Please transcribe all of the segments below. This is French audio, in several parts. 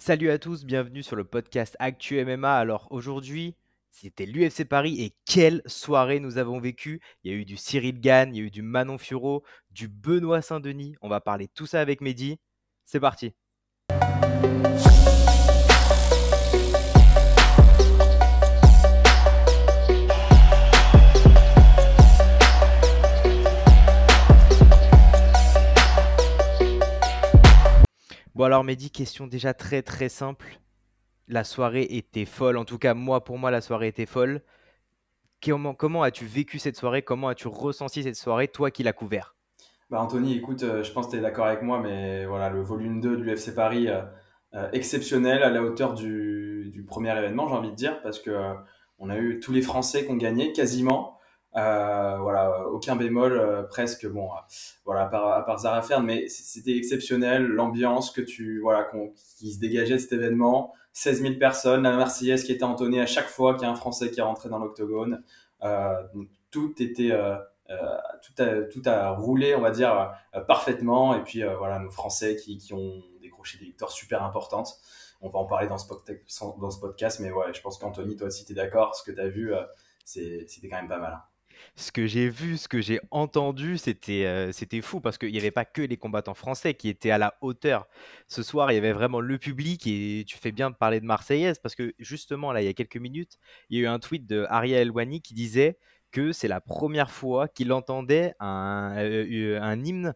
Salut à tous, bienvenue sur le podcast Actu MMA. Alors aujourd'hui, c'était l'UFC Paris et quelle soirée nous avons vécu. Il y a eu du Cyril Gane, il y a eu du Manon Fiorot, du Benoît Saint-Denis. On va parler tout ça avec Mehdi. C'est parti. Bon alors Mehdi, question déjà très très simple. La soirée était folle, en tout cas moi pour moi la soirée était folle. Comment as-tu vécu cette soirée? Comment as-tu ressenti cette soirée, toi qui l'as couvert? Bah Anthony, écoute, je pense que tu es d'accord avec moi, mais voilà, le volume 2 de l'UFC Paris, exceptionnel, à la hauteur du premier événement, j'ai envie de dire, parce que on a eu tous les Français qui ont gagné, quasiment. Voilà, aucun bémol, presque, bon, voilà, à part Zara Fern, mais c'était exceptionnel, l'ambiance qui se dégageait de cet événement, 16 000 personnes, la Marseillaise qui était entonnée à chaque fois qu'il y a un Français qui est rentré dans l'octogone. Donc tout était... tout a roulé, on va dire, parfaitement. Et puis voilà, nos Français qui ont décroché des victoires super importantes. On va en parler dans ce podcast, mais ouais, je pense qu'Anthony, toi aussi, tu es d'accord. Ce que tu as vu, c'était quand même pas mal, hein. Ce que j'ai vu, ce que j'ai entendu, c'était fou parce qu'il n'y avait pas que les combattants français qui étaient à la hauteur. Ce soir, il y avait vraiment le public et tu fais bien de parler de Marseillaise parce que justement, là, il y a quelques minutes, il y a eu un tweet de Ariel Elwani qui disait que c'est la première fois qu'il entendait un hymne Un hymne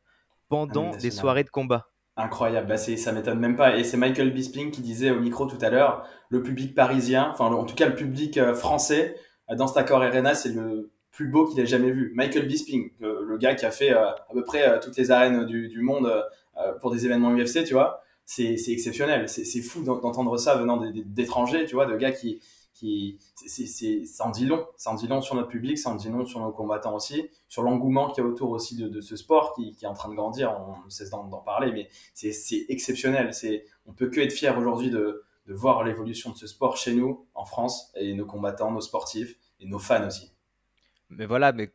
pendant des national. soirées de combat. Incroyable, bah ça m'étonne même pas. Et c'est Michael Bisping qui disait au micro tout à l'heure, le public parisien, enfin en tout cas le public français dans cet Accor Arena, c'est le plus beau qu'il ait jamais vu. Michael Bisping, le gars qui a fait à peu près toutes les arènes du monde pour des événements UFC, tu vois, c'est exceptionnel. C'est fou d'entendre ça venant d'étrangers, tu vois, de gars ça en dit long. Ça en dit long sur notre public, ça en dit long sur nos combattants aussi, sur l'engouement qu'il y a autour aussi de ce sport qui est en train de grandir. On cesse d'en parler, mais c'est exceptionnel. On peut que être fier aujourd'hui de voir l'évolution de ce sport chez nous, en France, et nos combattants, nos sportifs et nos fans aussi. Mais voilà, mais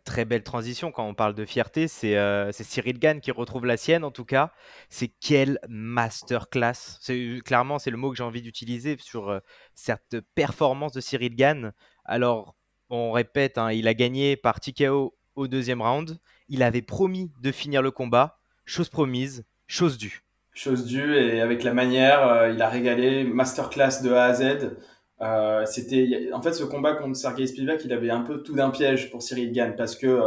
très belle transition quand on parle de fierté, c'est Cyril Gane qui retrouve la sienne en tout cas. C'est quelle masterclass. Clairement, c'est le mot que j'ai envie d'utiliser sur cette performance de Cyril Gane. Alors, on répète, hein, il a gagné par TKO au deuxième round. Il avait promis de finir le combat. Chose promise, chose due. Chose due, et avec la manière, il a régalé, masterclass de A à Z. En fait, ce combat contre Sergei Spivak, il avait un peu tout d'un piège pour Cyril Gane, parce que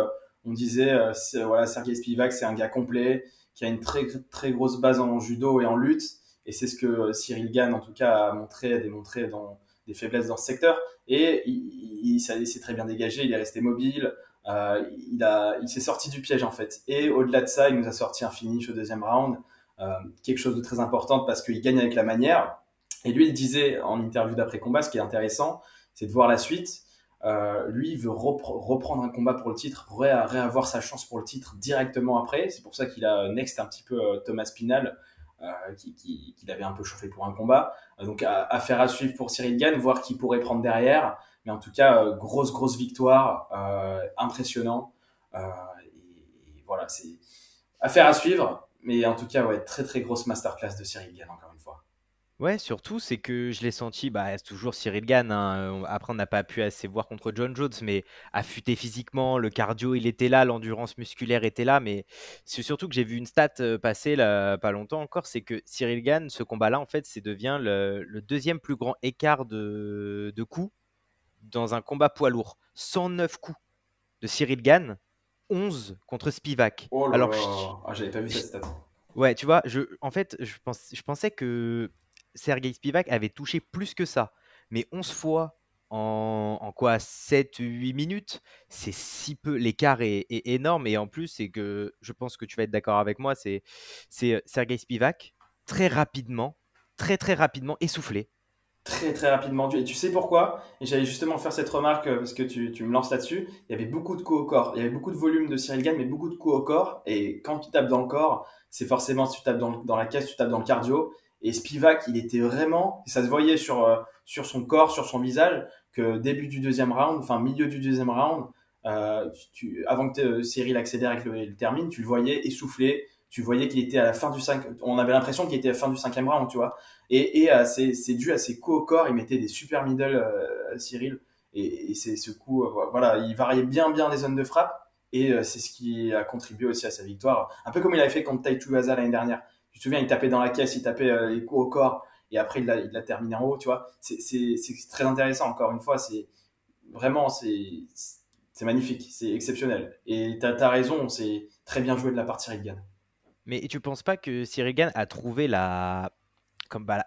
on disait, voilà, Sergei Spivak, c'est un gars complet, qui a une très très grosse base en judo et en lutte, et c'est ce que Cyril Gane, en tout cas, a démontré dans des faiblesses dans ce secteur. Et il s'est très bien dégagé, il est resté mobile. Il s'est sorti du piège en fait. Et au-delà de ça, il nous a sorti un finish au deuxième round, quelque chose de très important parce qu'il gagne avec la manière. Et lui, il disait en interview d'après-combat, ce qui est intéressant, c'est de voir la suite. Lui, il veut reprendre un combat pour le titre, réavoir sa chance pour le titre directement après. C'est pour ça qu'il a next un petit peu Thomas Pinal, qu'il avait un peu chauffé pour un combat. Donc, affaire à suivre pour Cyril Gane, voir qui pourrait prendre derrière. Mais en tout cas, grosse victoire, impressionnant. Et voilà, c'est affaire à suivre. Mais en tout cas, ouais, très très grosse masterclass de Cyril Gane, encore une fois. Ouais, surtout, c'est que je l'ai senti, c'est toujours Cyril Gane, hein. Après, on n'a pas pu assez voir contre John Jones, mais affûté physiquement, le cardio, il était là, l'endurance musculaire était là. Mais c'est surtout que j'ai vu une stat passer là, pas longtemps encore, c'est que Cyril Gane, ce combat-là, en fait, c'est devient le deuxième plus grand écart de coups dans un combat poids lourd. 109 coups de Cyril Gane, 11 contre Spivak. Oh là Alors, là, ah, j'avais pas vu je- cette stat. ouais, tu vois, en fait, je pensais que Sergei Spivak avait touché plus que ça. Mais 11 fois en quoi 7 8 minutes, c'est si peu. L'écart est énorme. Et en plus, c'est que je pense que tu vas être d'accord avec moi, c'est Sergei Spivak, très rapidement, très très rapidement essoufflé. Très très rapidement. Et tu sais pourquoi? Et j'allais justement faire cette remarque parce que tu me lances là-dessus. Il y avait beaucoup de coups au corps. Il y avait beaucoup de volume de Cyril Gane, mais beaucoup de coups au corps. Et quand tu tapes dans le corps, c'est forcément si tu tapes dans la caisse, tu tapes dans le cardio. Et Spivak, il était vraiment, ça se voyait sur son corps, sur son visage, que début du deuxième round, enfin milieu du deuxième round, avant que Cyril accélère avec le termine, tu le voyais essoufflé. tu voyais qu'il était à la fin du 5, on avait l'impression qu'il était à la fin du cinquième round, tu vois. Et c'est dû à ses coups au corps, il mettait des super middle, Cyril. Et c'est ce coup, voilà, il variait bien les zones de frappe. Et c'est ce qui a contribué aussi à sa victoire. Un peu comme il avait fait contre Tai Tuivasa l'année dernière. Tu te souviens, il tapait dans la caisse, il tapait les coups au corps, et après il l'a terminé en haut, tu vois. C'est très intéressant, encore une fois, c'est vraiment, c'est magnifique, c'est exceptionnel. Et t'as raison, c'est très bien joué de la part de Cyril Gann. Mais tu penses pas que Cyril Gane a trouvé la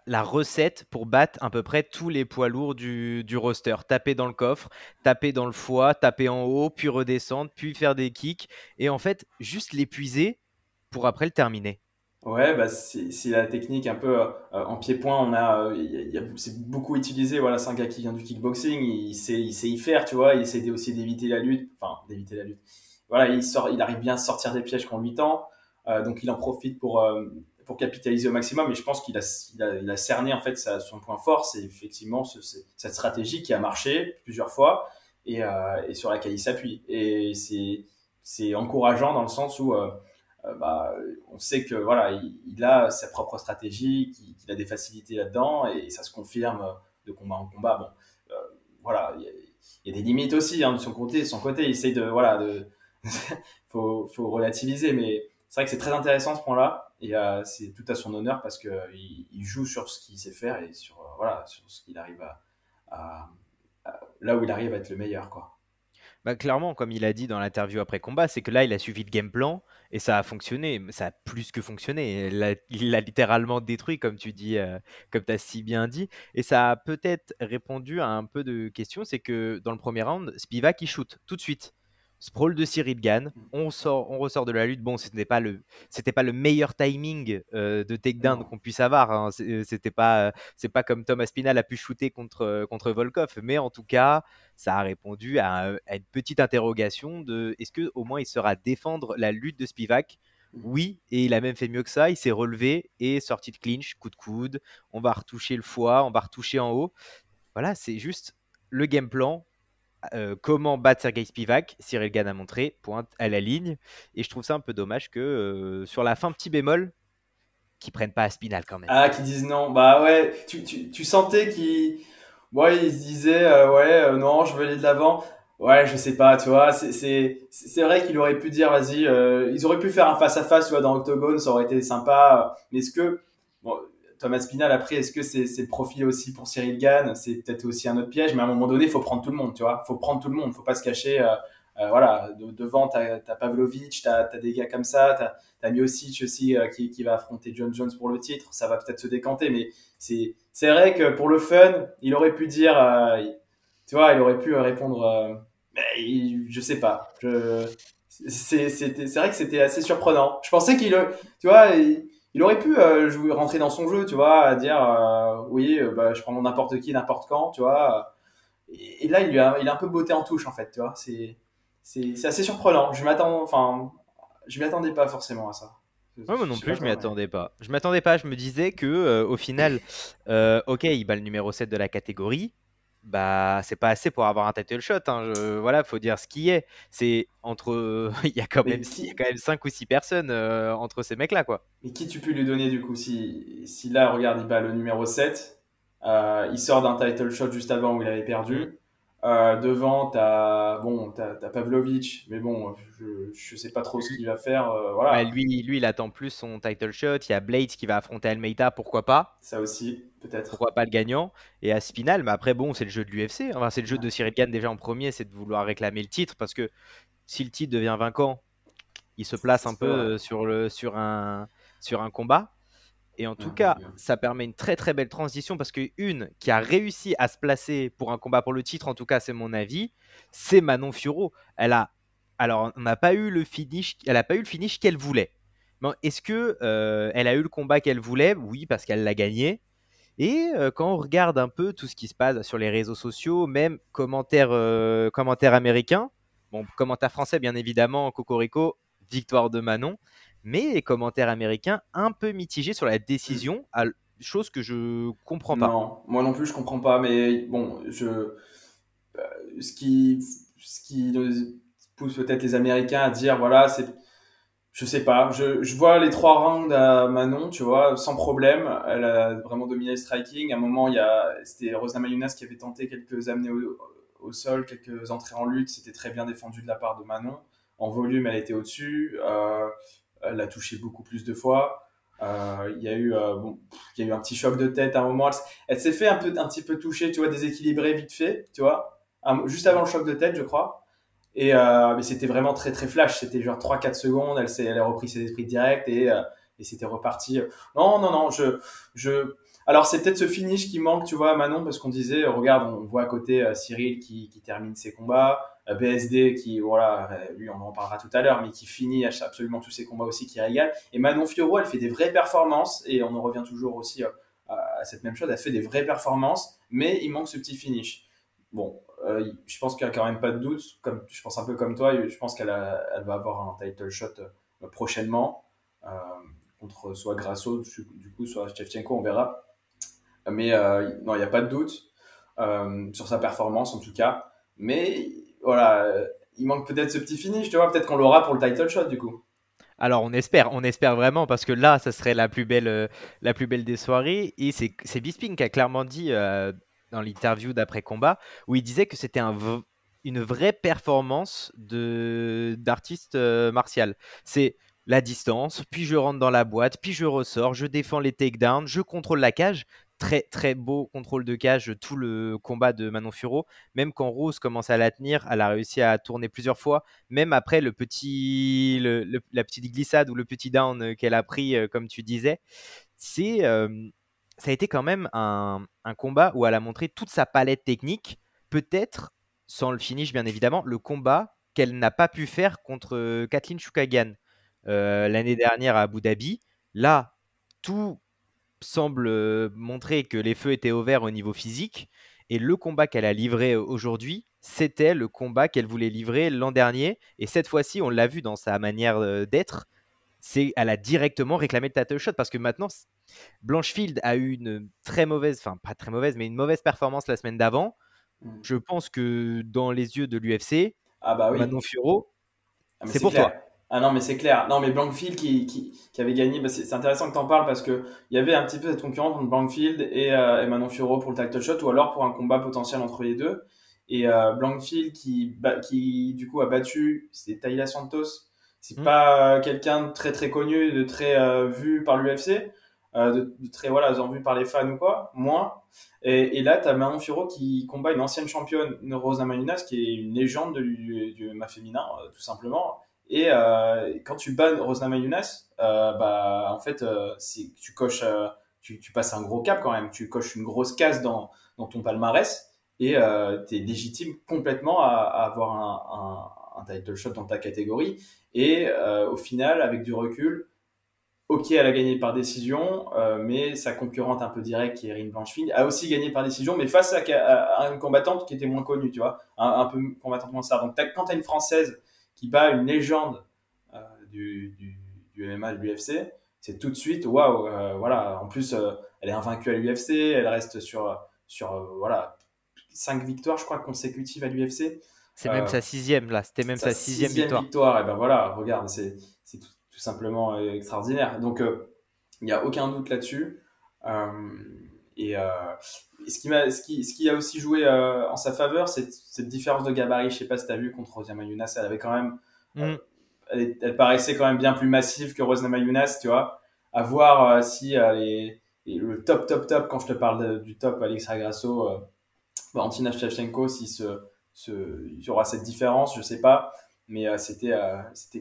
recette pour battre à peu près tous les poids lourds du roster? Taper dans le coffre, taper dans le foie, taper en haut, puis redescendre, puis faire des kicks. Et en fait, juste l'épuiser pour après le terminer. Ouais, bah c'est la technique un peu en pied-point. On a, c'est beaucoup utilisé. Voilà, c'est un gars qui vient du kickboxing. Il sait y faire, tu vois. Il essaie aussi d'éviter la lutte. Enfin, d'éviter la lutte. Voilà, il arrive bien à sortir des pièges qu'on lui tend. Donc il en profite pour capitaliser au maximum. Et je pense qu'il a cerné en fait son point fort, c'est effectivement cette stratégie qui a marché plusieurs fois et sur laquelle il s'appuie. Et c'est encourageant dans le sens où bah, on sait que voilà, il a sa propre stratégie, qu'il a des facilités là-dedans, et ça se confirme de combat en combat. Bon, voilà, il y a des limites aussi hein, de son côté, il essaye de voilà, faut relativiser, mais c'est vrai que c'est très intéressant ce point-là, et c'est tout à son honneur parce que il joue sur ce qu'il sait faire et sur voilà, sur ce qu'il arrive à- là où il arrive à être le meilleur, quoi. Bah, clairement, comme il a dit dans l'interview après combat, c'est que là, il a suivi le game plan et ça a fonctionné. Ça a plus que fonctionné. Il l'a littéralement détruit, comme tu dis, comme tu as si bien dit. Et ça a peut-être répondu à un peu de questions. C'est que dans le premier round, Spivak, il shoot tout de suite. Sprawl de Cyril Gann. On ressort de la lutte. Bon, c'était pas le meilleur timing de takedown Non. qu'on puisse avoir, hein. C'est pas comme Thomas Pinal a pu shooter contre Volkov. Mais en tout cas, ça a répondu à une petite interrogation de est-ce que au moins il saura défendre la lutte de Spivak. Oui, et il a même fait mieux que ça. Il s'est relevé et sorti de clinch, coup de coude. On va retoucher le foie, on va retoucher en haut. Voilà, c'est juste le game plan. Comment battre Sergei Spivak? Cyril Gann a montré, pointe à la ligne. Et je trouve ça un peu dommage que sur la fin, petit bémol, qu'ils prennent pas Aspinal quand même. Ah, qui disent non. Bah ouais, tu sentais qu'ils ouais, ils se disaient ouais, non, je veux aller de l'avant. Ouais, je sais pas, tu vois, c'est vrai qu'il aurait pu dire vas-y, ils auraient pu faire un face à face, tu vois, dans Octogone, ça aurait été sympa. Mais est-ce que bon, Thomas Pinal après, est-ce que c'est le profil aussi pour Cyril Gann? C'est peut-être aussi un autre piège, mais à un moment donné, il faut prendre tout le monde, tu vois. Faut prendre tout le monde, faut pas se cacher. Voilà, devant, t'as Pavlovich, t'as des gars comme ça, t'as Miocic aussi qui va affronter John Jones pour le titre. Ça va peut-être se décanter, mais c'est vrai que pour le fun, il aurait pu dire, tu vois, il aurait pu répondre, mais je sais pas. C'est vrai que c'était assez surprenant. Je pensais tu vois, il aurait pu rentrer dans son jeu, tu vois, à dire, oui, bah, je prends n'importe qui, n'importe quand, tu vois. Et là, il a un peu botté en touche, en fait, tu vois. C'est assez surprenant. Enfin, je m'y attendais pas forcément à ça. Je, Ouais, moi je non sais plus, pas je m'y toi, mais. attendais pas. Je m'attendais pas, je me disais que au final, ok, il bat le numéro 7 de la catégorie. Bah, c'est pas assez pour avoir un title shot, hein. Voilà, faut dire ce qui est. C'est entre. Il y a quand même 5 ou 6 personnes entre ces mecs-là, quoi. Mais qui tu peux lui donner du coup si là, regarde, il bat le numéro 7, il sort d'un title shot juste avant où il avait Mm. perdu. Devant, t'as Pavlovich, mais bon, je sais pas trop ce qu'il va faire. Ouais, Voilà, lui, il attend plus son title shot. Il y a Blades qui va affronter Almeida, pourquoi pas? ça aussi, peut-être. Pourquoi pas le gagnant? Et à Spinal, mais après, bon, c'est le jeu de l'UFC. Enfin, c'est le jeu Ouais. de Cyril Gane déjà en premier, c'est de vouloir réclamer le titre parce que si le titre devient vacant, il se place Ça un se peu peut, ouais. sur un combat. Et en Ouais, tout cas, ouais. ça permet une très très belle transition parce que une qui a réussi à se placer pour un combat pour le titre, en tout cas c'est mon avis, c'est Manon Fiorot. Alors on n'a pas eu le finish, elle n'a pas eu le finish qu'elle voulait. Mais est-ce que elle a eu le combat qu'elle voulait? Oui, parce qu'elle l'a gagné. Et quand on regarde un peu tout ce qui se passe sur les réseaux sociaux, même commentaires américains, bon, commentaires français bien évidemment, Cocorico, victoire de Manon, mais les commentaires américains un peu mitigés sur la Hmm. décision, chose que je comprends pas. Non, moi non plus, je comprends pas, mais bon, ce qui pousse peut-être les Américains à dire, voilà, je sais pas. Je vois les 3 rounds à Manon, tu vois, sans problème. Elle a vraiment dominé le striking. À un moment, c'était Rosna Mayunas qui avait tenté quelques amener au sol, quelques entrées en lutte. C'était très bien défendu de la part de Manon. En volume, elle était au-dessus. Elle a touché beaucoup plus de fois. Il y a eu un petit choc de tête à un moment. Elle s'est fait un petit peu toucher, tu vois, déséquilibrée vite fait, tu vois, juste avant le choc de tête, je crois. Mais c'était vraiment très très flash. C'était genre 3-4 secondes. Elle a repris ses esprits directs et c'était reparti. Non, non, non. Alors c'est peut-être ce finish qui manque, tu vois, à Manon, parce qu'on disait, regarde, on voit à côté Cyril qui termine ses combats, BSD qui, voilà, lui on en parlera tout à l'heure, mais qui finit absolument tous ses combats aussi, qui régale. Et Manon Fiorot, elle fait des vraies performances et on en revient toujours aussi à cette même chose. Elle fait des vraies performances, mais il manque ce petit finish. Bon, je pense qu'il n'y a quand même pas de doute. Je pense un peu comme toi, je pense elle va avoir un title shot prochainement euh, contre soit Grasso, du coup, soit Shevchenko, on verra. Mais non, il n'y a pas de doute sur sa performance en tout cas. Mais voilà, il manque peut-être ce petit finish, tu vois. Peut-être qu'on l'aura pour le title shot du coup. Alors on espère vraiment parce que là, ça serait la plus belle des soirées. Et c'est Bisping qui a clairement dit dans l'interview d'après combat où il disait que c'était une vraie performance d'artiste martial. C'est la distance, puis je rentre dans la boîte, puis je ressors, je défends les takedowns, je contrôle la cage. Très très beau contrôle de cage, tout le combat de Manon Furo. Même quand Rose commence à la tenir, elle a réussi à tourner plusieurs fois même après la petite glissade ou le petit down qu'elle a pris, comme tu disais, c'est, ça a été quand même un combat où elle a montré toute sa palette technique, peut-être, sans le finish bien évidemment, le combat qu'elle n'a pas pu faire contre Kathleen Chookagian l'année dernière à Abu Dhabi. Là, tout semble montrer que les feux étaient au vert au niveau physique. Et le combat qu'elle a livré aujourd'hui, c'était le combat qu'elle voulait livrer l'an dernier. Et cette fois-ci, on l'a vu dans sa manière d'être, elle a directement réclamé le title shot parce que maintenant, Blanchfield a eu une très mauvaise, enfin pas très mauvaise, mais une mauvaise performance la semaine d'avant. Mm. Je pense que dans les yeux de l'UFC, Ah bah oui. Manon Fiorot, Ah, mais c'est c'est pour toi. clair. Ah non, mais c'est clair. Non, mais Blankfield qui avait gagné, bah, c'est intéressant que tu en parles parce que il y avait un petit peu cette concurrence entre Blankfield et Manon Fiorot pour le title shot ou alors pour un combat potentiel entre les deux. Et Blankfield qui du coup a battu, c'est Taila Santos. C'est Hmm. pas quelqu'un de très très connu, de très vu par l'UFC, de très voilà, vu par les fans ou quoi, moins. Et là, tu as Manon Fiorot qui combat une ancienne championne, Rosa Malunas, qui est une légende du MMA féminin, tout simplement. Et quand tu bats Rosna Mayunas, bah, en fait, tu passes un gros cap quand même. Tu coches une grosse case dans ton palmarès et tu es légitime complètement à avoir un title shot dans ta catégorie. Et au final, avec du recul, ok, elle a gagné par décision, mais sa concurrente un peu directe, qui est Erin Blanchfield, a aussi gagné par décision, mais face à une combattante qui était moins connue, tu vois, un peu combattante moins ça. Donc quand tu as une Française qui bat une légende euh, du, du, du MMA, de l'UFC, c'est tout de suite, waouh, voilà. En plus, elle est invaincue à l'UFC, elle reste sur voilà, 5 victoires, je crois, consécutives à l'UFC. C'est même Euh, sa sixième là, c'était même Sa sa sixième sixième victoire. victoire, et ben voilà, regarde, c'est tout simplement extraordinaire. Donc, il n'y a aucun doute là-dessus. Euh, et ce qui a aussi joué en sa faveur, c'est cette différence de gabarit. Je sais pas si tu as vu contre Rosana Mayunas, elle avait quand même, euh, Hmm. elle paraissait quand même bien plus massive que Rosana Mayunas, tu vois. À voir si le top, quand je te parle du top, Alexa Grasso, Valentina Shevchenko, il y aura cette différence, je sais pas, mais c'était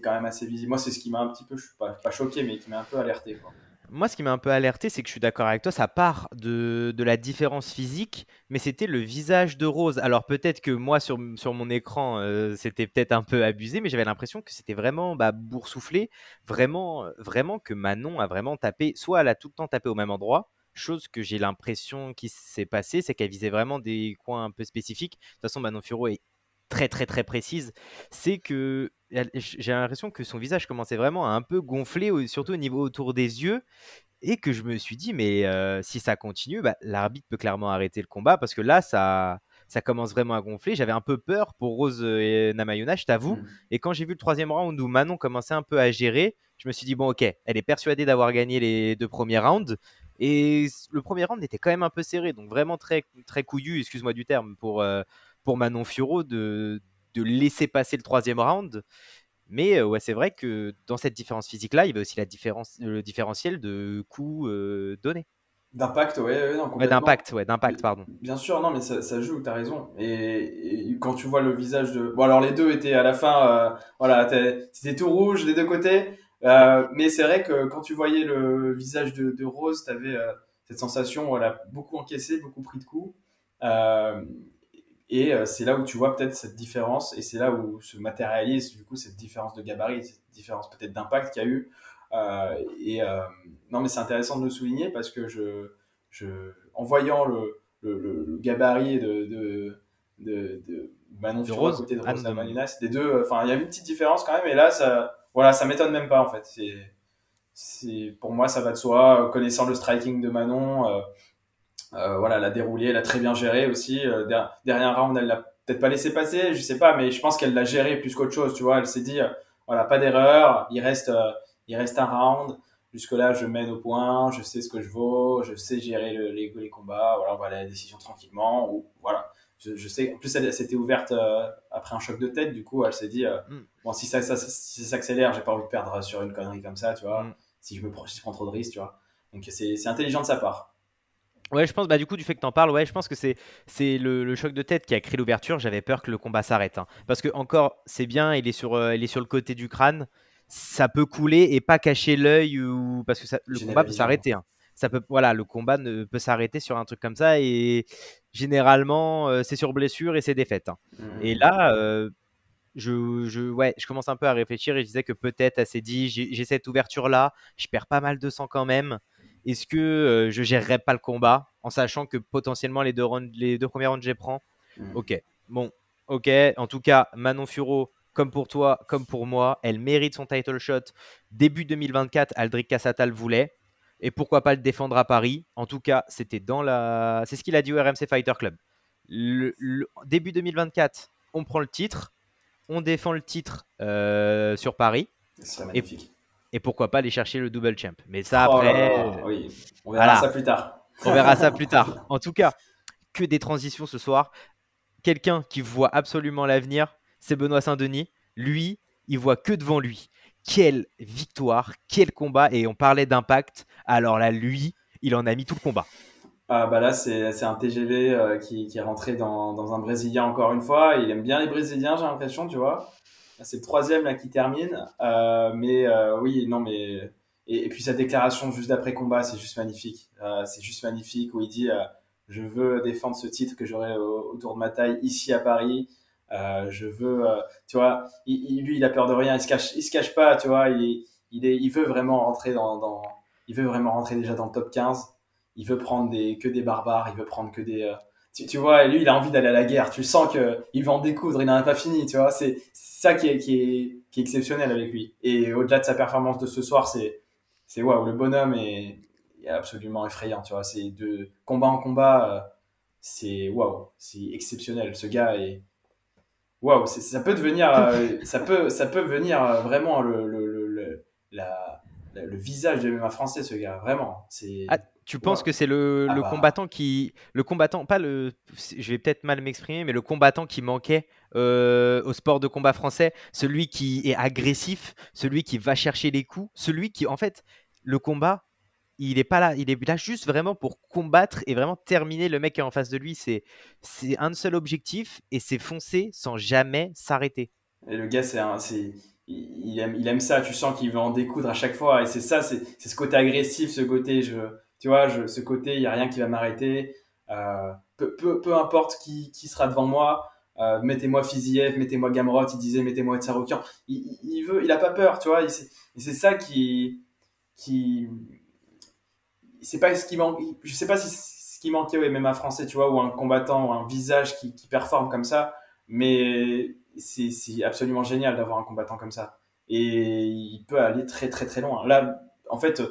quand même assez visible. Moi, c'est ce qui m'a un petit peu, je suis pas choqué, mais qui m'a un peu alerté, quoi. Moi, ce qui m'a un peu alerté, c'est que je suis d'accord avec toi, ça part de la différence physique, mais c'était le visage de Rose. Alors peut-être que moi, sur mon écran, c'était peut-être un peu abusé, mais j'avais l'impression que c'était vraiment boursouflé, vraiment que Manon a vraiment tapé, soit elle a tout le temps tapé au même endroit, chose que j'ai l'impression qui s'est passée, c'est qu'elle visait vraiment des coins un peu spécifiques. De toute façon, Manon Furo est très très très précise. C'est que j'ai l'impression que son visage commençait vraiment à un peu gonfler, surtout au niveau autour des yeux et que je me suis dit, mais si ça continue, l'arbitre peut clairement arrêter le combat parce que là, ça commence vraiment à gonfler. J'avais un peu peur pour Rose et Namayuna, je t'avoue. Mm. Et quand j'ai vu le troisième round où Manon commençait un peu à gérer, je me suis dit, bon, ok, elle est persuadée d'avoir gagné les deux premiers rounds. Et le premier round était quand même un peu serré, donc vraiment très, très couillu, excuse-moi du terme, pour Manon Fiorot de laisser passer le troisième round. Mais ouais, c'est vrai que dans cette différence physique-là, il y avait aussi le différentiel de coups donnés. D'impact, ouais, non, complètement. Ouais, d'impact, Bi- pardon. Bien sûr, non, mais ça joue, t'as raison. Et quand tu vois le visage de... Bon, alors les deux étaient à la fin, voilà, c'était tout rouge des deux côtés. Ouais. Mais c'est vrai que quand tu voyais le visage de Rose, t'avais cette sensation, voilà, beaucoup encaissé, beaucoup pris de coups. Euh, c'est là où tu vois peut-être cette différence, et c'est là où se matérialise du coup cette différence de gabarit, cette différence peut-être d'impact qu'il y a eu. Non, mais c'est intéressant de le souligner parce que je, en voyant le gabarit de Manon De Fiorot à Rose? côté de Ah non, Rosa de... Manunas, les deux, enfin il y a une petite différence quand même, et là ça, voilà, ça m'étonne même pas en fait. Pour moi ça va de soi, connaissant le striking de Manon. Voilà, elle a déroulé, elle a très bien géré aussi. Derrière un round, elle l'a peut-être pas laissé passer, je sais pas, mais je pense qu'elle l'a géré plus qu'autre chose. Tu vois, elle s'est dit, voilà, pas d'erreur, il reste un round. Jusque-là, je mène au point, je sais ce que je vaux, je sais gérer les combats. Voilà, on va aller à la décision tranquillement. Ou voilà, je sais. En plus, elle s'était ouverte après un choc de tête. Du coup, elle s'est dit, Mm, bon, si ça s'accélère, j'ai pas envie de perdre sur une connerie comme ça, tu mm. vois. Si je prends trop de risques, tu vois. Donc c'est intelligent de sa part. Ouais, je pense, bah, du coup, du fait que t'en parles, ouais, je pense que c'est le choc de tête qui a créé l'ouverture. J'avais peur que le combat s'arrête, hein. Parce que, encore, c'est bien, il est sur le côté du crâne. Ça peut couler et pas cacher l'œil, ou... parce que le Gêner la combat peut vision. s'arrêter, hein. Ça peut, voilà, le combat peut s'arrêter sur un truc comme ça. Et généralement, c'est sur blessure et c'est défaite, hein. Et Mm. là, ouais, je commence un peu à réfléchir et je disais que peut-être elle s'est dit j'ai cette ouverture là, je perds pas mal de sang quand même. Est-ce que je gérerais pas le combat en sachant que potentiellement les deux premiers rounds je les prends? Mm. Ok, bon, ok. En tout cas, Manon Furo, comme pour toi, comme pour moi, elle mérite son title shot. Début 2024, Aldric Cassata le voulait. Et pourquoi pas le défendre à Paris? En tout cas, c'est ce qu'il a dit au RMC Fighter Club. Début 2024, on prend le titre, on défend le titre sur Paris Ce serait et, magnifique. et pourquoi pas aller chercher le double champ. Mais ça Oh là après, là, oui. On verra voilà, ça plus tard. on verra ça plus tard. En tout cas, que des transitions ce soir. Quelqu'un qui voit absolument l'avenir, c'est Benoît Saint-Denis. Lui, il voit que devant lui. Quelle victoire, quel combat. Et on parlait d'impact. Alors là, lui, il en a mis tout le combat. Ah bah là, c'est un TGV qui est rentré dans un Brésilien encore une fois. Il aime bien les Brésiliens, j'ai l'impression, tu vois. C'est le troisième là qui termine. Oui, non, mais. Et puis sa déclaration juste d'après combat, c'est juste magnifique. C'est juste magnifique où il dit je veux défendre ce titre que j'aurai autour de ma taille ici à Paris. Je veux. Tu vois, lui, il a peur de rien. Il se cache pas, tu vois. Il veut vraiment rentrer il veut vraiment rentrer déjà dans le top 15. Il veut prendre que des barbares, il veut prendre que des. Tu vois, et lui, il a envie d'aller à la guerre. Tu sens qu'il va en découdre, il n'en a pas fini, tu vois. C'est ça qui est exceptionnel avec lui. Et au-delà de sa performance de ce soir, c'est waouh, le bonhomme est absolument effrayant, tu vois. C'est de combat en combat, c'est waouh, c'est exceptionnel. Ce gars est waouh, ça peut devenir, ça peut venir vraiment le visage de MMA français, ce gars, vraiment. Ah, C'est tu penses waouh. que c'est Ah le bah, combattant le combattant, pas le, je vais peut-être mal m'exprimer, mais le combattant qui manquait au sport de combat français, celui qui est agressif, celui qui va chercher les coups, celui qui, en fait, le combat, il est pas là, il est là juste vraiment pour combattre et vraiment terminer le mec qui est en face de lui. C'est un seul objectif et c'est foncer sans jamais s'arrêter. et le gars, il aime ça. Tu sens qu'il veut en découdre à chaque fois. Et c'est ça, c'est ce côté agressif, ce côté, tu vois, ce côté, il y a rien qui va m'arrêter. Peu importe qui sera devant moi. Mettez-moi Fiziev, mettez-moi Gamrot. Il disait, mettez-moi Tsaroukian. Il a pas peur, tu vois. Et c'est ça qui, c'est pas ce qui manque. Je sais pas si ce qui manquait au MMA français, tu vois, ou un combattant, ou un visage qui performe comme ça, mais c'est absolument génial d'avoir un combattant comme ça. Et il peut aller très très très loin. Là, en fait,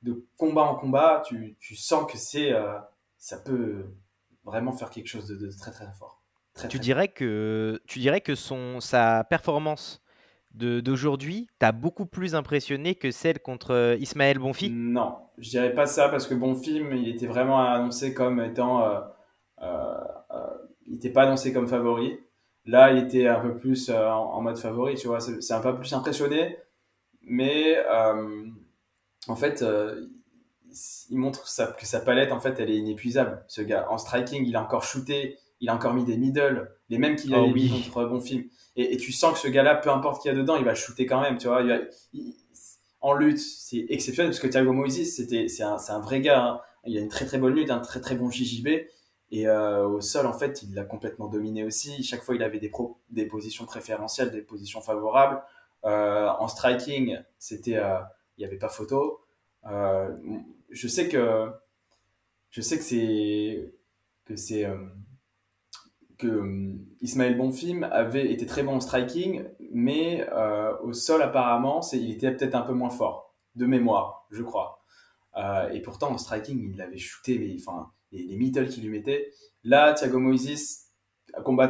de combat en combat, tu sens que ça peut. vraiment faire quelque chose de très très fort. Très Tu très fort. dirais que sa performance d'aujourd'hui t'a beaucoup plus impressionné que celle contre Ismaël Bonfi? Non, je dirais pas ça parce que bon film, il était vraiment annoncé comme étant, euh, euh, il était pas annoncé comme favori. Là, il était un peu plus en mode favori, tu vois. C'est un peu plus impressionné, mais en fait, il montre que sa palette, en fait, elle est inépuisable. Ce gars, en striking, il a encore shooté, il a encore mis des middle, les mêmes qu'il Oh avait mis oui. contre Bonfim. Et tu sens que ce gars-là, peu importe qui y a dedans, il va shooter quand même, tu vois. En lutte, c'est exceptionnel parce que Thiago Moises, c'est un vrai gars, hein. Il a une très très bonne lutte, un très très bon JJB. Et au sol, en fait, il l'a complètement dominé aussi. Chaque fois, il avait des positions préférentielles, des positions favorables. En striking, il n'y avait pas photo. Euh, je sais que je sais que c'est que Ismaël Bonfim avait été très bon au striking, mais au sol apparemment, il était peut-être un peu moins fort de mémoire, je crois. Et pourtant en striking, il avait shooté les middle qu'il lui mettait. Là, Thiago Moises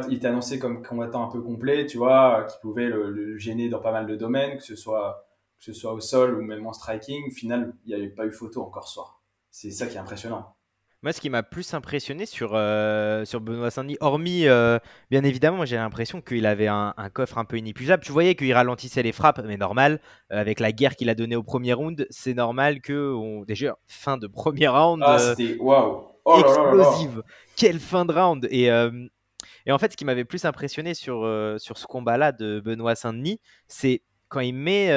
il était annoncé comme combattant un peu complet, tu vois, qui pouvait le gêner dans pas mal de domaines, que ce soit au sol ou même en striking. Au final, il n'y avait pas eu photo encore ce soir. C'est ça qui est impressionnant. Moi, ce qui m'a plus impressionné sur Benoît Saint-Denis, hormis, bien évidemment, moi, j'ai l'impression qu'il avait un coffre un peu inépuisable. Tu voyais qu'il ralentissait les frappes, mais normal. Avec la guerre qu'il a donnée au premier round, c'est normal que, déjà, fin de premier round, Ah, c'était waouh! Oh là là là là! explosive. Quelle fin de round! Et en fait, ce qui m'avait plus impressionné sur ce combat-là de Benoît Saint-Denis, c'est quand il met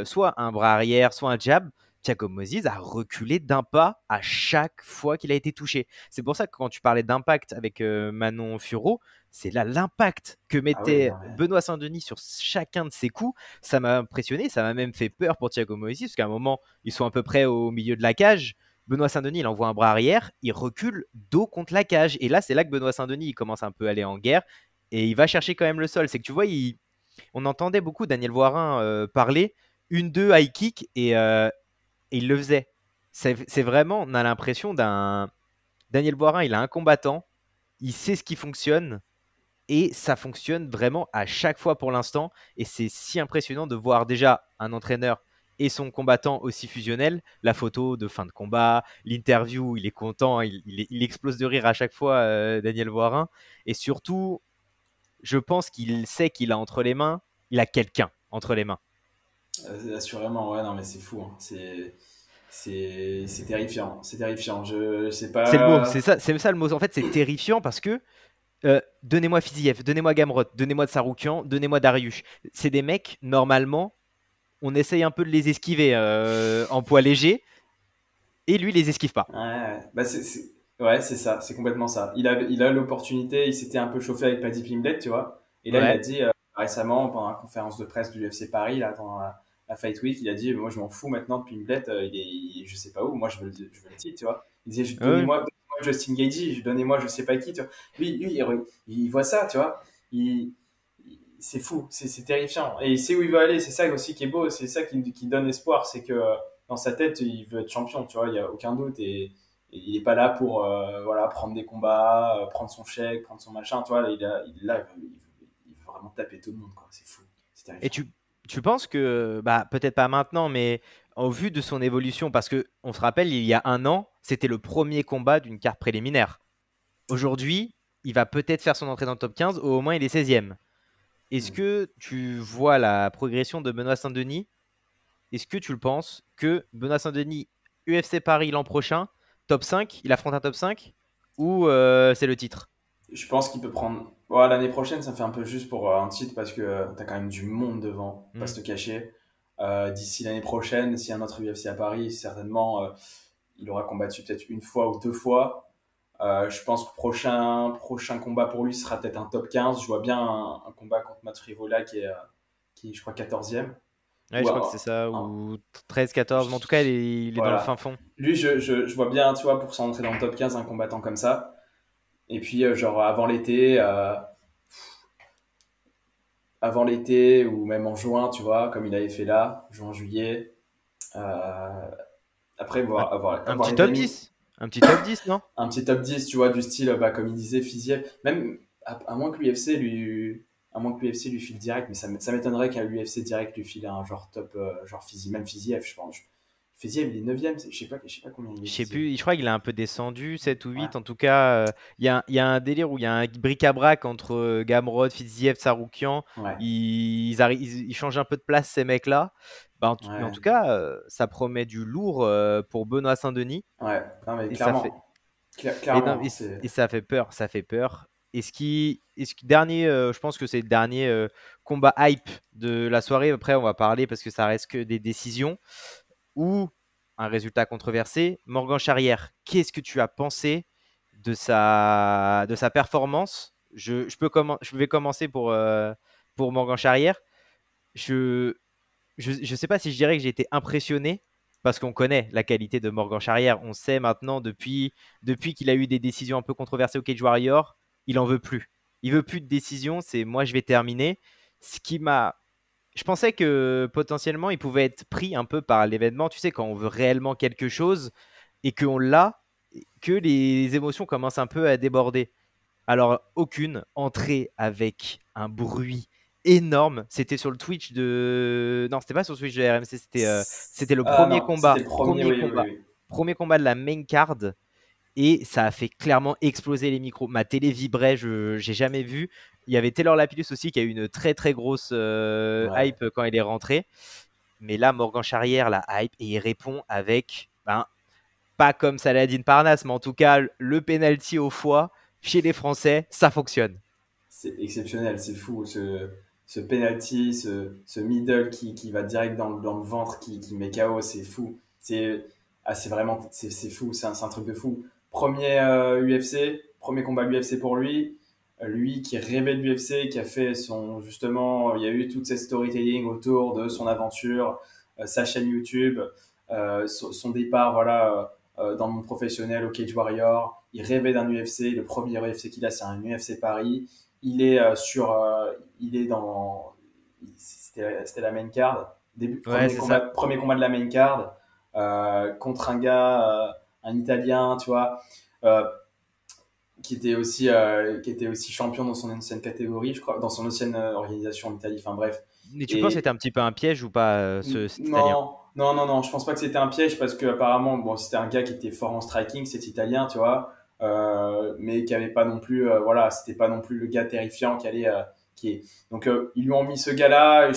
soit un bras arrière, soit un jab. Thiago Moises a reculé d'un pas à chaque fois qu'il a été touché. C'est pour ça que quand tu parlais d'impact avec Manon Furo, c'est là l'impact que Ah oui, mettait non mais. Benoît Saint-Denis sur chacun de ses coups. Ça m'a impressionné, ça m'a même fait peur pour Thiago Moises, parce qu'à un moment, ils sont à peu près au milieu de la cage. Benoît Saint-Denis, il envoie un bras arrière, il recule dos contre la cage. Et là, c'est là que Benoît Saint-Denis, il commence un peu à aller en guerre et il va chercher quand même le sol. C'est que tu vois, on entendait beaucoup Daniel Voirin parler, une, deux, high kick et il le faisait. C'est vraiment, on a l'impression d'un. Daniel Voirin, il a un combattant, il sait ce qui fonctionne et ça fonctionne vraiment à chaque fois pour l'instant. Et c'est si impressionnant de voir déjà un entraîneur et son combattant aussi fusionnel. La photo de fin de combat, l'interview, il est content, il explose de rire à chaque fois, Daniel Voirin. Et surtout, je pense qu'il sait qu'il a entre les mains, il a quelqu'un entre les mains. Assurément, ouais, non mais c'est fou, hein. C'est terrifiant. C'est terrifiant. Je sais C'est le mot, pas. c'est ça le mot. En fait, c'est terrifiant parce que donnez-moi Fiziev, donnez-moi Gamrot, donnez-moi Tsaroukian, donnez-moi Dariush. C'est des mecs, normalement, on essaye un peu de les esquiver en poids léger, et lui, il les esquive pas. Ouais, bah ouais, c'est ça, c'est complètement ça. Il a l'opportunité, il s'était un peu chauffé avec Paddy Pimblett, tu vois. Et là, il a Ouais. dit récemment, pendant la conférence de presse du UFC Paris, là, pendant la Fight Week, il a dit, moi, je m'en fous maintenant de Pimblett, je sais pas où, moi, je veux le titre, tu vois. Il disait, Ouais. donnez-moi Justin Gaethje, donnez-moi je sais pas qui, tu vois. Lui, il voit ça, tu vois. C'est fou, c'est terrifiant. Et il sait où il veut aller, c'est ça aussi qui est beau, c'est ça qui donne espoir, c'est que dans sa tête, il veut être champion, tu vois, il n'y a aucun doute. Et il n'est pas là pour voilà, prendre des combats, prendre son chèque, prendre son machin, tu vois. Là, il veut vraiment taper tout le monde, quoi. C'est fou, c'est Et terrifiant. tu penses que, bah, peut-être pas maintenant, mais au vu de son évolution, parce que on se rappelle, il y a un an, c'était le premier combat d'une carte préliminaire. Aujourd'hui, il va peut-être faire son entrée dans le top 15, ou au moins il est 16e. Est-ce Mm. que tu vois la progression de Benoît Saint-Denis? Est-ce que tu le penses que Benoît Saint-Denis, UFC Paris l'an prochain, top 5, il affronte un top 5 ou c'est le titre? Je pense qu'il peut prendre. Voilà, l'année prochaine, ça fait un peu juste pour un titre parce que tu as quand même du monde devant, pas Hmm. se te cacher. D'ici l'année prochaine, s'il y a un autre UFC à Paris, certainement, il aura combattu peut-être une fois ou deux fois. Je pense que prochain combat pour lui sera peut-être un top 15. Je vois bien un combat contre Matt Frivola qui est, je crois, 14e. Ouais, je Ou crois que c'est ça, un- ou 13, 14, mais en tout cas, il est dans le fin voilà. fond. Lui, je vois bien, tu vois, pour s'entrer dans le top 15, un combattant comme ça. Et puis, genre, avant l'été ou même en juin, tu vois, comme il avait fait là, juin, juillet. Euh, Après, Un, avoir, avoir, un avoir petit les top timings. 10. Un petit top 10, non? Un petit top 10, tu vois, du style, bah, comme il disait, Fiziev. Même, à moins que l'UFC à moins que l'UFC lui file direct, mais ça m'étonnerait qu'un UFC direct lui file un genre top, genre Fiziev, même Fiziev, je pense. Fiziev, il est 9ème, je sais pas combien il est, Je sais Fiziev. plus, je crois qu'il a un peu descendu, 7 ou Ouais, 8. En tout cas, il y a un délire où il y a un bric-à-brac entre Gamrot, Fiziev, Saroukian. ouais, Ils changent un peu de place, ces mecs-là. Bah, mais en ouais, tout cas, ça promet du lourd pour Benoît Saint-Denis. ouais. Non, mais Et ça fait, clairement, et, non, clairement, hein, c'est. et ça fait peur, ça fait peur. Dernier, je pense que c'est le dernier combat hype de la soirée. Après, on va parler parce que ça reste que des décisions ou un résultat controversé. Morgan Charrière, qu'est-ce que tu as pensé de sa performance? Je vais commencer pour Morgan Charrière. Je ne sais pas si je dirais que j'ai été impressionné parce qu'on connaît la qualité de Morgan Charrière. On sait maintenant depuis qu'il a eu des décisions un peu controversées au Cage Warrior, il en veut plus. Il veut plus de décisions. C'est moi je vais terminer. Ce qui m'a Je pensais que potentiellement il pouvait être pris un peu par l'événement. Tu sais, quand on veut réellement quelque chose et qu'on l'a, que les émotions commencent un peu à déborder. Alors, aucune entrée avec un bruit énorme. C'était sur le Twitch de. Non, c'était pas sur le Twitch de RMC, c'était le Ah premier non, c'était combat. le premier, oui, oui, oui. Premier combat de la main card. Et ça a fait clairement exploser les micros. Ma télé vibrait, je j'ai jamais vu. Il y avait Taylor Lapillus aussi qui a eu une très très grosse Ouais. hype quand il est rentré. Mais là, Morgan Charrière, la hype, et il répond avec, ben, pas comme Saladin Parnasse, mais en tout cas, le penalty au foie, chez les Français, ça fonctionne. C'est exceptionnel, c'est fou. Ce penalty, ce middle qui va direct dans le ventre, qui met KO, c'est fou. C'est vraiment, c'est fou, c'est un truc de fou. Premier UFC, premier combat UFC pour lui. Lui qui rêvait de l'UFC, qui a fait justement, il y a eu toute cette storytelling autour de son aventure, sa chaîne YouTube, son départ, voilà, dans le monde professionnel au Cage Warrior. Il rêvait d'un UFC. Le premier UFC qu'il a, c'est un UFC Paris. Il est il est dans, c'était la main card, Ouais, c'est ça. premier combat de la main card contre un gars, un Italien, tu vois, euh, qui était aussi champion dans son ancienne catégorie, je crois, dans son ancienne organisation en Italie. Enfin bref. Mais tu penses que c'était Et un petit peu un piège ou pas, cet Italien? non, non, non, non, je pense pas que c'était un piège parce que apparemment, bon, c'était un gars qui était fort en striking, cet Italien, tu vois, mais qui avait pas non plus, voilà, c'était pas non plus le gars terrifiant qui allait, qui est. Donc ils lui ont mis ce gars-là.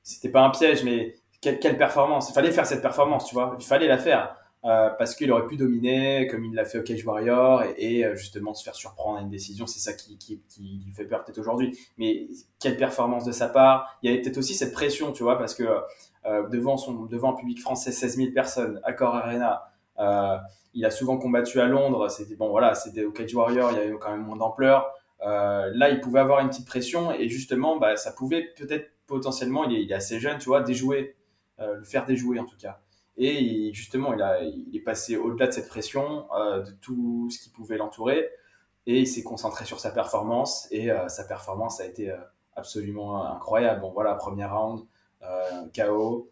C'était pas un piège, mais quelle performance! Il fallait faire cette performance, tu vois, il fallait la faire. Parce qu'il aurait pu dominer comme il l'a fait au Cage Warrior justement se faire surprendre à une décision, c'est ça qui lui fait peur peut-être aujourd'hui. Mais quelle performance de sa part! Il y avait peut-être aussi cette pression, tu vois, parce que devant un public français, 16 000 personnes, Accor Arena, il a souvent combattu à Londres, c'était bon, voilà, c'était au Cage Warrior, il y avait quand même moins d'ampleur. Là, il pouvait avoir une petite pression et justement, bah, ça pouvait peut-être potentiellement, il est assez jeune, tu vois, déjouer, le faire déjouer en tout cas. Justement, il est passé au-delà de cette pression, de tout ce qui pouvait l'entourer, et il s'est concentré sur sa performance, et sa performance a été absolument incroyable. Bon, voilà, premier round, KO.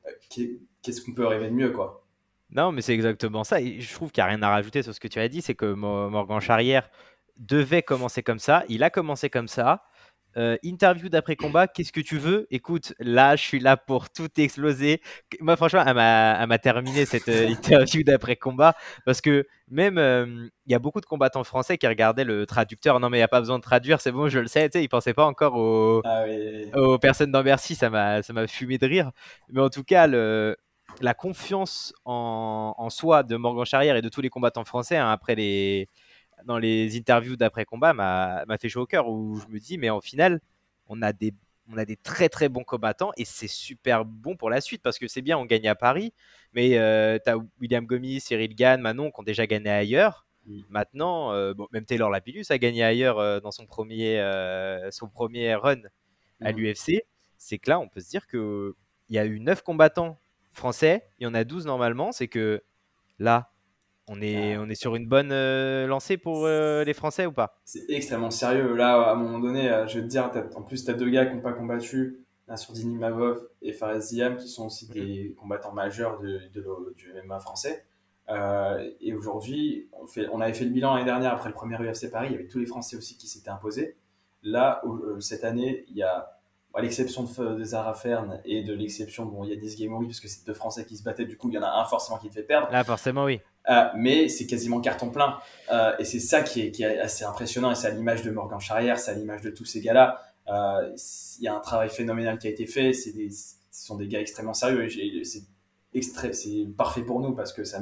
Qu'est-ce qu'on peut rêver de mieux, quoi? Non, mais c'est exactement ça. Et je trouve qu'il n'y a rien à rajouter sur ce que tu as dit. C'est que Morgan Charrière devait commencer comme ça. Il a commencé comme ça. Interview d'après-combat, qu'est-ce que tu veux? Écoute, là, je suis là pour tout exploser. Moi, franchement, elle m'a terminé cette interview d'après-combat parce que même, il y a beaucoup de combattants français qui regardaient le traducteur. Non, mais il n'y a pas besoin de traduire, c'est bon, je le sais. Tu sais, ils ne pensaient pas encore Ah oui, aux personnes dans Bercy. Ça m'a fumé de rire. Mais en tout cas, la confiance en soi de Morgan Charrière et de tous les combattants français hein, dans les interviews d'après-combat m'a fait chaud au cœur où je me dis, mais en final, on a des, on a des très très bons combattants et c'est super bon pour la suite parce que c'est bien, on gagne à Paris, mais tu as William Gomis, Cyril Gann, Manon qui ont déjà gagné ailleurs. oui. Maintenant, bon, même Taylor Lapillus a gagné ailleurs dans son premier run à Mhm. l'UFC. C'est que là, on peut se dire qu'il y a eu 9 combattants français, il y en a 12 normalement. C'est que là, Ah, on est sur une bonne lancée pour les Français ou pas? c'est extrêmement sérieux. Là, à un moment donné, je vais te dire, en plus, tu as deux gars qui n'ont pas combattu, Nassourdine Imavov et Fares Ziam, qui sont aussi Mhm. des combattants majeurs du MMA français. Et aujourd'hui, on avait fait le bilan l'année dernière après le premier UFC Paris, il y avait tous les Français aussi qui s'étaient imposés. Là, cette année, il y a, à l'exception de Zara Fern et de l'exception de Yanis Guémouri, parce que c'est deux Français qui se battaient, du coup, il y en a un forcément qui te fait perdre. Là, forcément, oui. Mais c'est quasiment carton plein. Et c'est ça qui est assez impressionnant. Et c'est à l'image de Morgan Charrière, c'est à l'image de tous ces gars-là. Il y a un travail phénoménal qui a été fait. Ce sont des gars extrêmement sérieux. Et c'est parfait pour nous parce que ça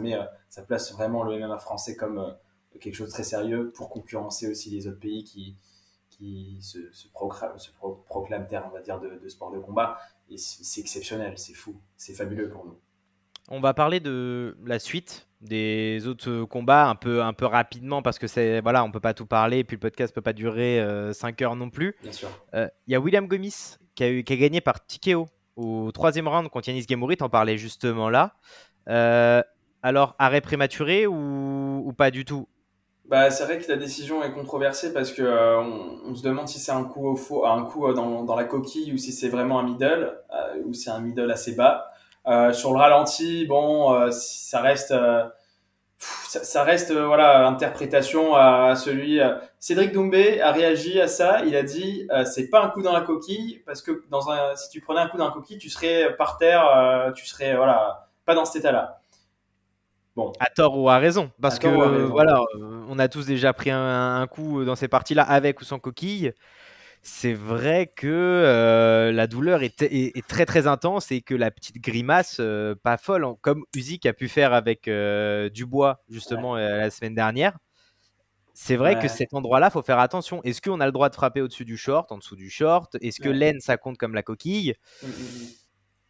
place vraiment le MMA français comme quelque chose de très sérieux pour concurrencer aussi les autres pays qui se proclament terre, on va dire, de sport de combat. Et c'est exceptionnel, c'est fou, c'est fabuleux pour nous. On va parler de la suite des autres combats un peu rapidement parce que voilà, on peut pas tout parler et puis le podcast peut pas durer 5 heures non plus. Bien sûr. Il y a William Gomis qui a gagné par TKO au 3e round contre Yanis Guémouri, t'en parlais justement là. Alors, arrêt prématuré ou pas du tout? Bah, c'est vrai que la décision est controversée parce que on se demande si c'est un coup au faux, un coup dans la coquille ou si c'est vraiment un middle ou c'est un middle assez bas. Sur le ralenti, bon, ça reste ça reste voilà interprétation à celui. Cédric Doumbé a réagi à ça. Il a dit c'est pas un coup dans la coquille parce que si tu prenais un coup dans la coquille, tu serais par terre, tu serais voilà pas dans cet état-là. Bon. À tort ou à raison, parce que Raison. voilà, on a tous déjà pris un coup dans ces parties-là avec ou sans coquille. C'est vrai que la douleur est très très intense et que la petite grimace, pas folle, comme Usyk a pu faire avec Dubois justement la semaine dernière. C'est vrai que cet endroit-là, faut faire attention. Est-ce qu'on a le droit de frapper au-dessus du short, en dessous du short? Est-ce que l'aine, ça compte comme la coquille?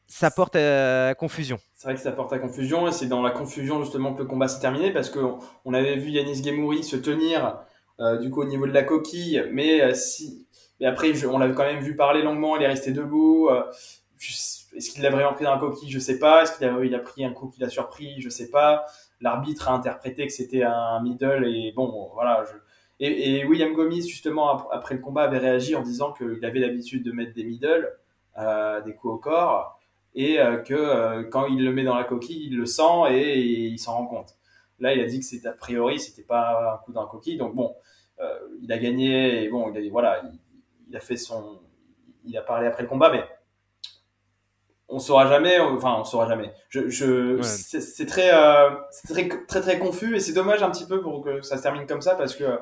Ça porte à confusion. C'est vrai que ça porte à confusion et c'est dans la confusion justement que le combat s'est terminé parce qu'on avait vu Yanis Guémouri se tenir du coup au niveau de la coquille, mais après on l'avait quand même vu parler longuement, il est resté debout. Est-ce qu'il l'a vraiment pris dans la coquille? Je sais pas. Est-ce qu'il a pris un coup qu'il a surpris? Je sais pas. L'arbitre a interprété que c'était un middle et bon voilà. Et William Gomis justement après le combat avait réagi en disant qu'il avait l'habitude de mettre des middle, des coups au corps et que quand il le met dans la coquille, il le sent et il s'en rend compte. Là, il a dit que c'était a priori, c'était pas un coup dans la coquille. Donc bon, il a gagné et bon, il a fait il a parlé après le combat, mais on saura jamais. Enfin, on saura jamais. C'est très confus et c'est dommage un petit peu pour que ça se termine comme ça parce que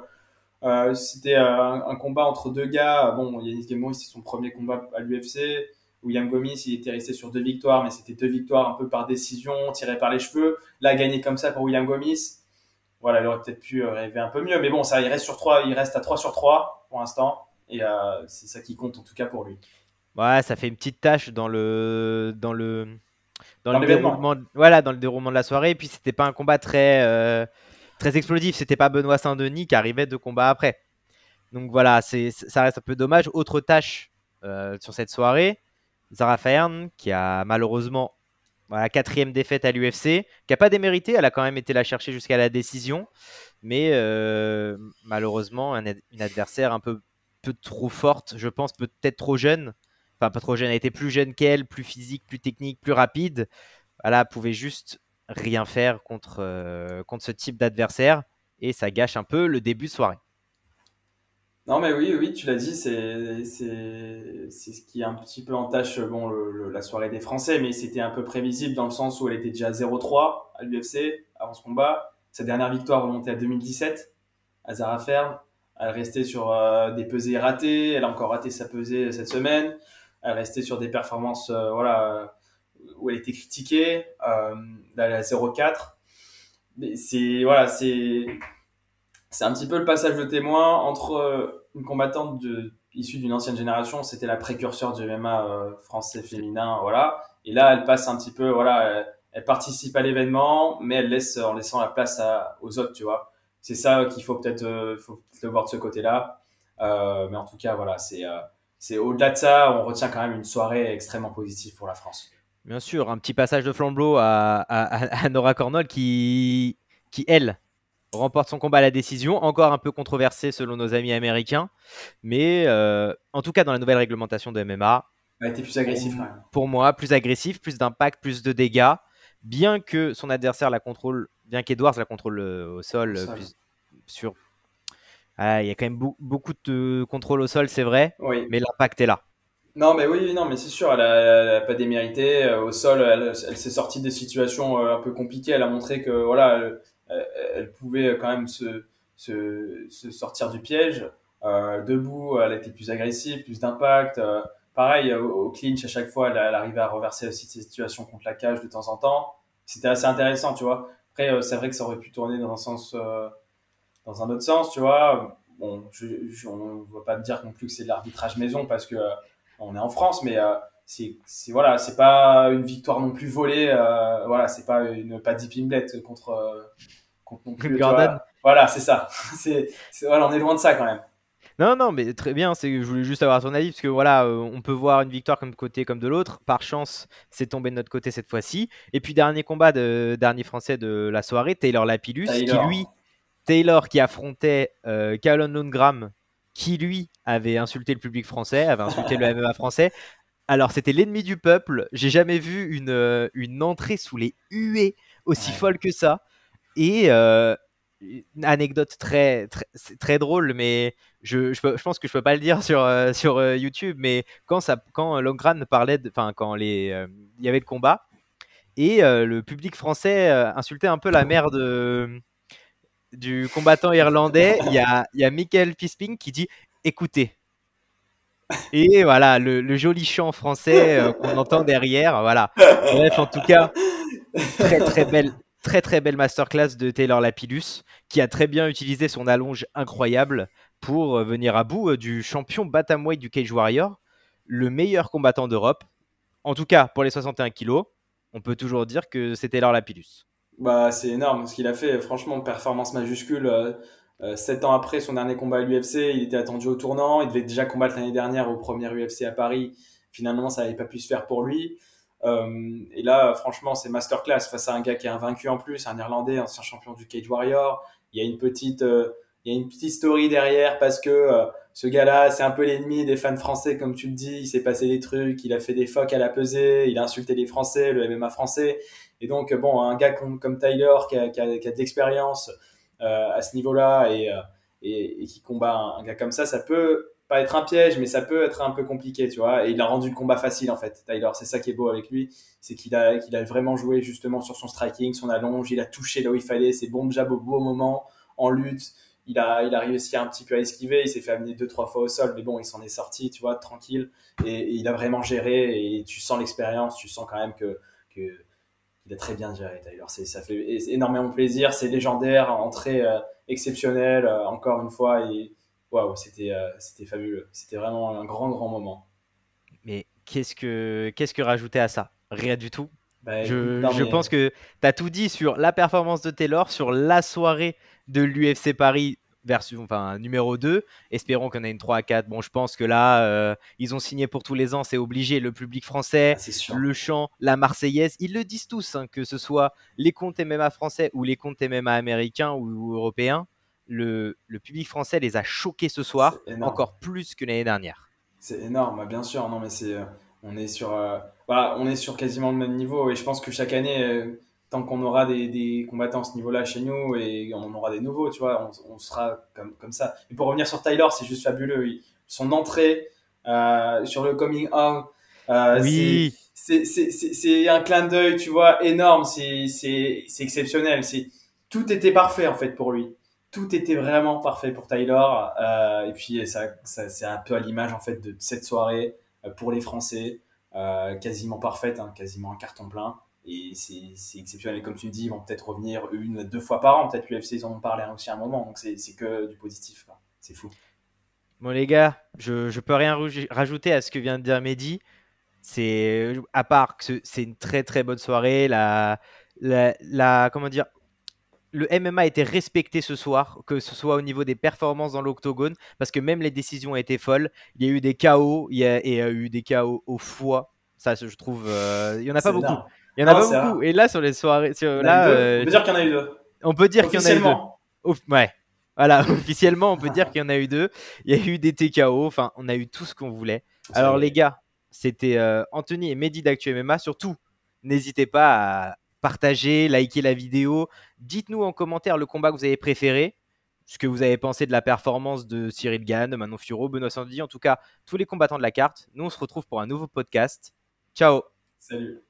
c'était un combat entre deux gars. Bon, Yannis Guémouri, c'est son premier combat à l'UFC. William Gomis, il était resté sur 2 victoires, mais c'était 2 victoires un peu par décision, tirées par les cheveux. Là, gagner comme ça pour William Gomis, voilà, il aurait peut-être pu rêver un peu mieux. Mais bon, ça, il reste à 3 sur 3 pour l'instant. Et c'est ça qui compte en tout cas pour lui. Ouais, ça fait une petite tâche dans le l'événement. déroulement, voilà, dans le déroulement de la soirée. Et puis c'était pas un combat très explosif. C'était pas Benoît Saint-Denis qui arrivait 2 combats après. Donc voilà, ça reste un peu dommage. Autre tâche sur cette soirée, Zara Fern qui a malheureusement 4e défaite à l'UFC, qui a pas démérité. Elle a quand même été la chercher jusqu'à la décision, mais malheureusement une adversaire un peu trop forte, je pense, peut-être trop jeune. Enfin, pas trop jeune, elle était plus jeune qu'elle, plus physique, plus technique, plus rapide. Voilà, elle pouvait juste rien faire contre ce type d'adversaire et ça gâche un peu le début de soirée. Non, mais oui, tu l'as dit, c'est ce qui est un petit peu entache bon, la soirée des Français, mais c'était un peu prévisible dans le sens où elle était déjà 0-3 à l'UFC avant ce combat. Sa dernière victoire remontait à 2017 à Zara Ferme. Elle restait sur des pesées ratées, elle a encore raté sa pesée cette semaine. Elle restait sur des performances voilà, où elle était critiquée. Là, elle est à 0-4. Mais c'est un petit peu le passage de témoin entre une combattante issue d'une ancienne génération, c'était la précurseur du MMA français féminin, voilà. Et là, elle passe un petit peu, voilà, elle participe à l'événement, mais elle laisse en laissant la place aux autres, tu vois. C'est ça qu'il faut le voir de ce côté-là. Mais en tout cas, voilà, c'est au-delà de ça, on retient quand même une soirée extrêmement positive pour la France. Bien sûr, un petit passage de flambeau à Nora Cornol qui elle, remporte son combat à la décision, encore un peu controversé selon nos amis américains, mais en tout cas dans la nouvelle réglementation de MMA, Elle a été plus agressive quand même. Pour moi, plus agressif, plus d'impact, plus de dégâts, bien que son adversaire la contrôle bien qu'Edwards la contrôle au Au sol sol. plus sur. Ah, il y a quand même beaucoup de contrôle au sol, c'est vrai, Oui. mais l'impact est là. Non, mais oui, non, mais c'est sûr, elle a pas démérité. Au sol, elle s'est sortie des situations un peu compliquées. Elle a montré que voilà, elle pouvait quand même se sortir du piège. Debout, elle était plus agressive, plus d'impact. Pareil, au clinch, à chaque fois, elle arrivait à renverser aussi ses situations contre la cage de temps en temps. C'était assez intéressant, tu vois. Après, c'est vrai que ça aurait pu tourner dans un autre sens, tu vois. Bon, on ne va pas te dire non plus que c'est de l'arbitrage maison parce que on est en France, mais voilà, c'est pas une victoire non plus volée. Voilà, c'est pas une Paddy Pimblett contre non plus, tu Gordon. vois. Voilà, c'est ça. Voilà, on est loin de ça quand même. Non, non, mais très bien. Je voulais juste avoir ton avis parce que voilà, on peut voir une victoire comme de côté comme de l'autre. Par chance, c'est tombé de notre côté cette fois-ci. Et puis dernier combat dernier français de la soirée, Taylor Lapillus, Taylor. Taylor qui affrontait Calum Lundgren, qui lui avait insulté le public français, avait insulté le MMA français. Alors c'était l'ennemi du peuple. J'ai jamais vu une entrée sous les huées aussi Ouais. folle que ça. Et une anecdote très drôle, mais je pense que je peux pas le dire sur YouTube, mais quand Longran parlait, enfin quand il y avait le combat, et le public français insultait un peu la mère du combattant irlandais, il y a Michael Bisping qui dit écoutez. Et voilà, le joli chant français qu'on entend derrière. Voilà. Bref, en tout cas, très très belle masterclass de Taylor Lapillus qui a très bien utilisé son allonge incroyable pour venir à bout du champion bantamweight du Cage Warrior, le meilleur combattant d'Europe. En tout cas, pour les 61 kilos, on peut toujours dire que c'est Taylor Lapillus. Bah, c'est énorme ce qu'il a fait. Franchement, performance majuscule. 7 ans après son dernier combat à l'UFC, il était attendu au tournant. Il devait déjà combattre l'année dernière au premier UFC à Paris. Finalement, ça n'avait pas pu se faire pour lui. Et là, franchement, c'est masterclass face à un gars qui est invaincu en plus, un Irlandais, ancien champion du Cage Warrior. Il y a il y a une petite story derrière parce que ce gars-là, c'est un peu l'ennemi des fans français, comme tu le dis. Il s'est passé des trucs, il a fait des phoques à la pesée, il a insulté les Français, le MMA français. Et donc, bon, un gars comme Tyler qui a de l'expérience à ce niveau-là et qui combat un gars comme ça peut pas être un piège, mais ça peut être un peu compliqué, tu vois. Et il a rendu le combat facile, en fait, Tyler. C'est ça qui est beau avec lui, c'est qu'il a vraiment joué justement sur son striking, son allonge, il a touché là où il fallait, ses bons jabs au beau moment, en lutte. Il a réussi un petit peu à esquiver, il s'est fait amener 2-3 fois au sol, mais bon, il s'en est sorti, tu vois, tranquille. Et il a vraiment géré, et tu sens l'expérience, tu sens quand même que il a très bien géré, Tyler. Ça fait énormément plaisir. C'est légendaire, entrée exceptionnelle, encore une fois. Et waouh, c'était fabuleux. C'était vraiment un grand moment. Mais qu'est-ce que rajouter à ça? Rien du tout. Bah écoute, non Je mais pense que tu as tout dit sur la performance de Taylor, sur la soirée de l'UFC Paris version, enfin, numéro 2. Espérons qu'on ait une 3 à 4. Bon, je pense que là, ils ont signé pour tous les ans, c'est obligé. Le public français, ah, c'est sûr. le chant, la Marseillaise, ils le disent tous, hein, que ce soit les comptes MMA français ou les comptes MMA américains ou européens. Le public français les a choqués ce soir, C'est énorme. encore plus que l'année dernière. C'est énorme, bien sûr. Non, mais on est voilà, on est sur quasiment le même niveau. Et je pense que chaque année, tant qu'on aura des combattants à ce niveau-là chez nous et on en aura des nouveaux, tu vois, on sera comme ça. Et pour revenir sur Tyler, c'est juste fabuleux. Son entrée sur le coming out, Oui, c'est un clin d'œil, tu vois, énorme. C'est exceptionnel. Tout était parfait en fait pour lui. Tout était vraiment parfait pour Tyler. Et puis c'est un peu à l'image en fait de cette soirée pour les Français, quasiment parfaite, hein, quasiment un carton plein. Et c'est exceptionnel. Et comme tu dis, ils vont peut-être revenir 1, 2 fois par an. Peut-être l'UFC, ils en ont parlé aussi à un moment. Donc c'est que du positif, quoi. C'est fou. bon les gars, je peux rien rajouter à ce que vient de dire Mehdi. C'est à part que c'est une très bonne soirée. Comment dire, le MMA a été respecté ce soir, que ce soit au niveau des performances dans l'octogone, parce que même les décisions étaient folles. Il y a eu des KO, et il y a eu des KO au foie. Ça, je trouve, il y en a pas C'est beaucoup. énorme. Il y en a Non, pas c'est beaucoup. rare. Et là, sur les soirées, Il y en a eu là, deux. On peut dire qu'il y en a eu deux. on peut dire qu'il y en a eu deux. Officiellement. Ouais. Voilà, officiellement, on peut dire qu'il y en a eu deux. Il y a eu des TKO, enfin, on a eu tout ce qu'on voulait. On s'est Alors, les régalé. gars, c'était Anthony et Mehdi d'Actu MMA. Surtout, n'hésitez pas à partagez, likez la vidéo. Dites-nous en commentaire le combat que vous avez préféré, ce que vous avez pensé de la performance de Cyril Gane, de Manon Fiorot, Benoît Sandy, en tout cas tous les combattants de la carte. Nous, on se retrouve pour un nouveau podcast. Ciao! Salut.